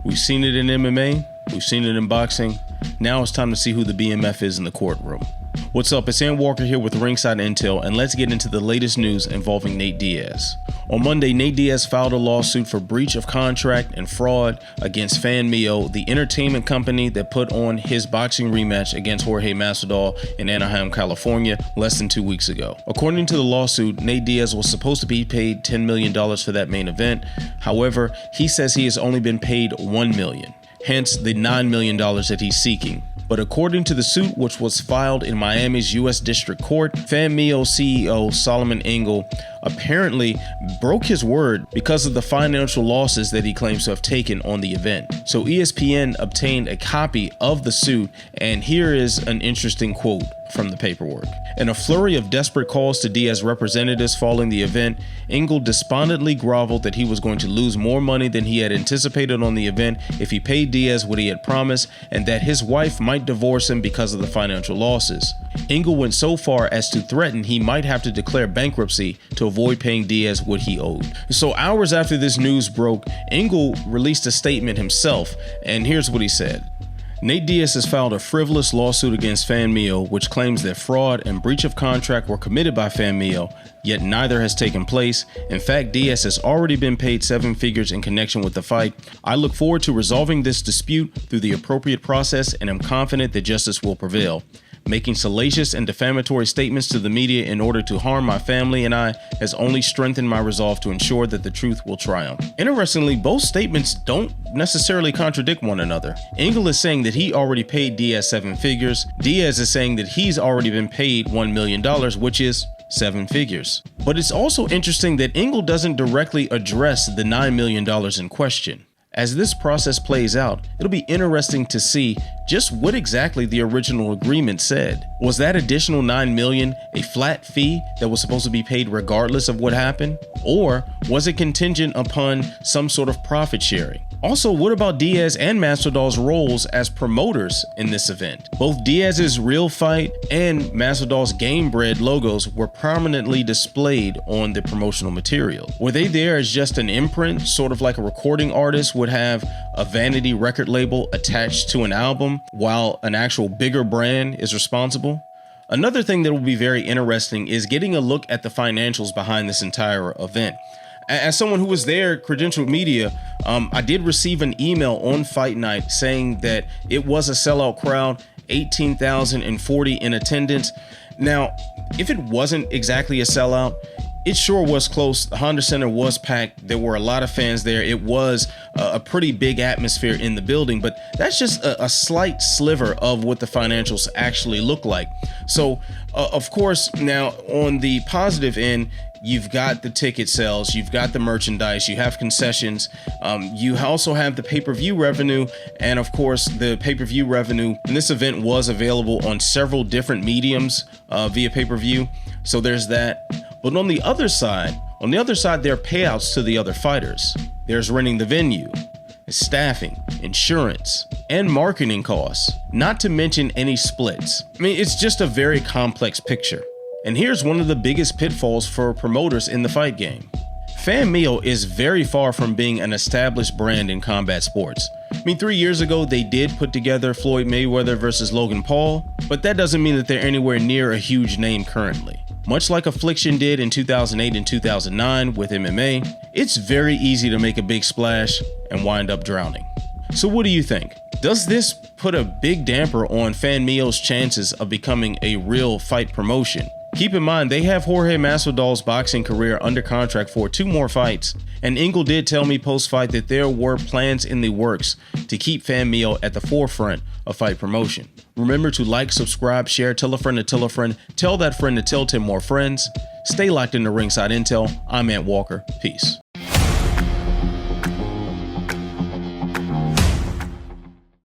We've seen it in MMA, we've seen it in boxing. Now it's time to see who the BMF is in the courtroom. What's up, it's Aaron Walker here with Ringside Intel, and let's get into the latest news involving Nate Diaz. On Monday, Nate Diaz filed a lawsuit for breach of contract and fraud against Fanmio, the entertainment company that put on his boxing rematch against Jorge Masvidal in Anaheim, California, less than 2 weeks ago. According to the lawsuit, Nate Diaz was supposed to be paid $10 million for that main event. However, he says he has only been paid $1 million. Hence the $9 million that he's seeking. But according to the suit, which was filed in Miami's U.S. District Court, Fanmio CEO Solomon Engel apparently broke his word because of the financial losses that he claims to have taken on the event. So ESPN obtained a copy of the suit, and here is an interesting quote from the paperwork. In a flurry of desperate calls to Diaz representatives following the event, Engel despondently groveled that he was going to lose more money than he had anticipated on the event if he paid Diaz what he had promised, and that his wife might divorce him because of the financial losses. Engel went so far as to threaten he might have to declare bankruptcy to avoid paying Diaz what he owed. So hours after this news broke, Engel released a statement himself, and here's what he said. Nate Diaz has filed a frivolous lawsuit against Fanmio, which claims that fraud and breach of contract were committed by Fanmio, yet neither has taken place. In fact, Diaz has already been paid 7 figures in connection with the fight. I look forward to resolving this dispute through the appropriate process and am confident that justice will prevail. Making salacious and defamatory statements to the media in order to harm my family and I has only strengthened my resolve to ensure that the truth will triumph. Interestingly, both statements don't necessarily contradict one another. Engel is saying that he already paid Diaz 7 figures. Diaz is saying that he's already been paid $1 million, which is 7 figures. But it's also interesting that Engel doesn't directly address the $9 million in question. As this process plays out, it'll be interesting to see just what exactly the original agreement said. Was that additional $9 million a flat fee that was supposed to be paid regardless of what happened? Or was it contingent upon some sort of profit sharing? Also, what about Diaz and Masvidal's roles as promoters in this event? Both Diaz's Real Fight and Masvidal's Game Bread logos were prominently displayed on the promotional material. Were they there as just an imprint, sort of like a recording artist would have a vanity record label attached to an album, while an actual bigger brand is responsible? Another thing that will be very interesting is getting a look at the financials behind this entire event. As someone who was there, credentialed media, I did receive an email on fight night saying that it was a sellout crowd, 18,040 in attendance. Now, if it wasn't exactly a sellout, it sure was close. The Honda Center was packed. There were a lot of fans there. It was a pretty big atmosphere in the building, but that's just a slight sliver of what the financials actually look like. So, of course, now on the positive end, you've got the ticket sales, you've got the merchandise, you have concessions, you also have the pay-per-view revenue, and of course the pay-per-view revenue in this event was available on several different mediums via pay-per-view, so there's that. But on the other side, there are payouts to the other fighters. There's renting the venue, staffing, insurance, and marketing costs, not to mention any splits. I mean, it's just a very complex picture. And here's one of the biggest pitfalls for promoters in the fight game. Fanmio is very far from being an established brand in combat sports. I mean, 3 years ago, they did put together Floyd Mayweather versus Logan Paul, but that doesn't mean that they're anywhere near a huge name currently. Much like Affliction did in 2008 and 2009 with MMA, it's very easy to make a big splash and wind up drowning. So what do you think? Does this put a big damper on Fanmio's chances of becoming a real fight promotion? Keep in mind, they have Jorge Masvidal's boxing career under contract for 2 more fights, and Engel did tell me post-fight that there were plans in the works to keep Fanmio at the forefront of fight promotion. Remember to like, subscribe, share, tell a friend, tell that friend to tell 10 more friends. Stay locked into Ringside Intel. I'm Ant Walker. Peace.